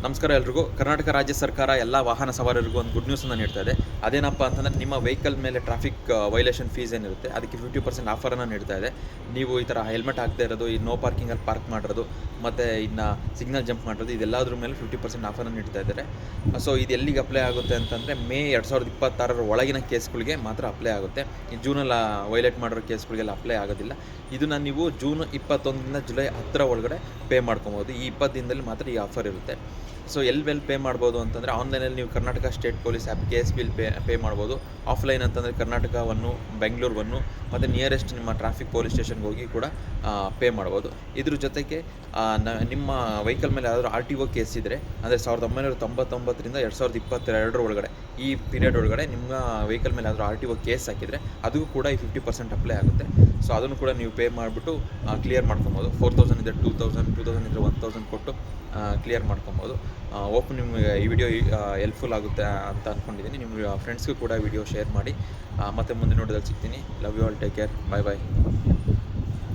ನಮಸ್ಕಾರ ಎಲ್ರಿಗೂ. ಕರ್ನಾಟಕ ರಾಜ್ಯ ಸರ್ಕಾರ ಎಲ್ಲ ವಾಹನ ಸವಾರರಿಗೂ ಒಂದು ಗುಡ್ ನ್ಯೂಸನ್ನು ನೀಡ್ತಾ ಇದೆ. ಅದೇನಪ್ಪ ಅಂತಂದರೆ, ನಿಮ್ಮ ವೆಹಿಕಲ್ ಮೇಲೆ ಟ್ರಾಫಿಕ್ ವೈಲೇಷನ್ ಫೀಸ್ ಏನಿರುತ್ತೆ ಅದಕ್ಕೆ 50% ಆಫರನ್ನು ನೀಡ್ತಾ ಇದೆ. ನೀವು ಈ ಥರ ಹೆಲ್ಮೆಟ್ ಹಾಕದೇ ಇರೋದು, ಈ ನೋ ಪಾರ್ಕಿಂಗಲ್ಲಿ ಪಾರ್ಕ್ ಮಾಡಿರೋದು, ಮತ್ತು ಇನ್ನು ಸಿಗ್ನಲ್ ಜಂಪ್ ಮಾಡೋದು, ಇದೆಲ್ಲದ್ರ ಮೇಲೆ 50% ಆಫರನ್ನು ನೀಡ್ತಾ ಇದ್ದಾರೆ. ಸೊ ಇದು ಎಲ್ಲಿಗೆ ಅಪ್ಲೈ ಆಗುತ್ತೆ ಅಂತಂದರೆ, ಮೇ 2026 ಒಳಗಿನ ಕೇಸ್ಗಳಿಗೆ ಮಾತ್ರ ಅಪ್ಲೈ ಆಗುತ್ತೆ. ಈ ಜೂನಲ್ಲಿ ವೈಲೇಟ್ ಮಾಡಿರೋ ಕೇಸ್ಗಳಿಗೆಲ್ಲ ಅಪ್ಲೈ ಆಗೋದಿಲ್ಲ. ಇದನ್ನು ನೀವು ಜೂನ್ 21ರಿಂದ ಜುಲೈ 10 ಒಳಗಡೆ ಪೇ ಮಾಡ್ಕೊಬೋದು. ಈ 20 ದಿನದಲ್ಲಿ ಮಾತ್ರ ಈ ಆಫರ್ ಇರುತ್ತೆ. ಸೊ ಎಲ್ಲಿ ಪೇ ಮಾಡ್ಬೋದು ಅಂತಂದರೆ, ಆನ್ಲೈನಲ್ಲಿ ನೀವು Karnataka state police app KSB pay ಮಾಡ್ಬೋದು. ಆಫ್ಲೈನ್ ಅಂತಂದರೆ ಕರ್ನಾಟಕ 1, ಬೆಂಗಳೂರು 1 ಮತ್ತು ನಿಯರೆಸ್ಟ್ ನಿಮ್ಮ ಟ್ರಾಫಿಕ್ ಪೊಲೀಸ್ ಸ್ಟೇಷನ್ಗೆ ಹೋಗಿ ಕೂಡ ಪೇ ಮಾಡ್ಬೋದು. ಇದ್ರ ಜೊತೆಗೆ ನಿಮ್ಮ ವೆಹಿಕಲ್ ಮೇಲೆ ಯಾವ್ದಾದ್ರು RTO ಕೇಸ್ ಇದ್ದರೆ, ಅಂದರೆ 1999ರಿಂದ 2022 ಒಳಗಡೆ, ಈ ಪೀರಿಯಡ್ ಒಳಗಡೆ ನಿಮ್ಮ ವೆಹಿಕಲ್ ಮೇಲೆ ಯಾವ್ದಾದ್ರು RTO ಕೇಸ್ ಹಾಕಿದರೆ ಅದಕ್ಕೂ ಕೂಡ ಈ 50% ಅಪ್ಲೈ ಆಗುತ್ತೆ. ಸೊ ಅದನ್ನು ಕೂಡ ನೀವು ಪೇ ಮಾಡಿಬಿಟ್ಟು ಕ್ಲಿಯರ್ ಮಾಡ್ಕೊಬೋದು. 4000 ಇದ್ದರೆ 2000 ಇದ್ದರೆ 1000 ಕೊಟ್ಟು ಕ್ಲಿಯರ್ ಮಾಡ್ಕೊಬೋದು. ನಿಮಗೆ ಈ ವಿಡಿಯೋ ಹೆಲ್ಪ್ಫುಲ್ ಆಗುತ್ತೆ ಅಂತ ಅಂದ್ಕೊಂಡಿದ್ದೀನಿ. ನಿಮ್ಮ ಫ್ರೆಂಡ್ಸ್ಗೂ ಕೂಡ ವಿಡಿಯೋ ಶೇರ್ ಮಾಡಿ. ಮತ್ತು ಮುಂದಿನ ವಿಡಿಯೋದಲ್ಲಿ ಸಿಗ್ತೀನಿ. Love you all, take care, bye bye.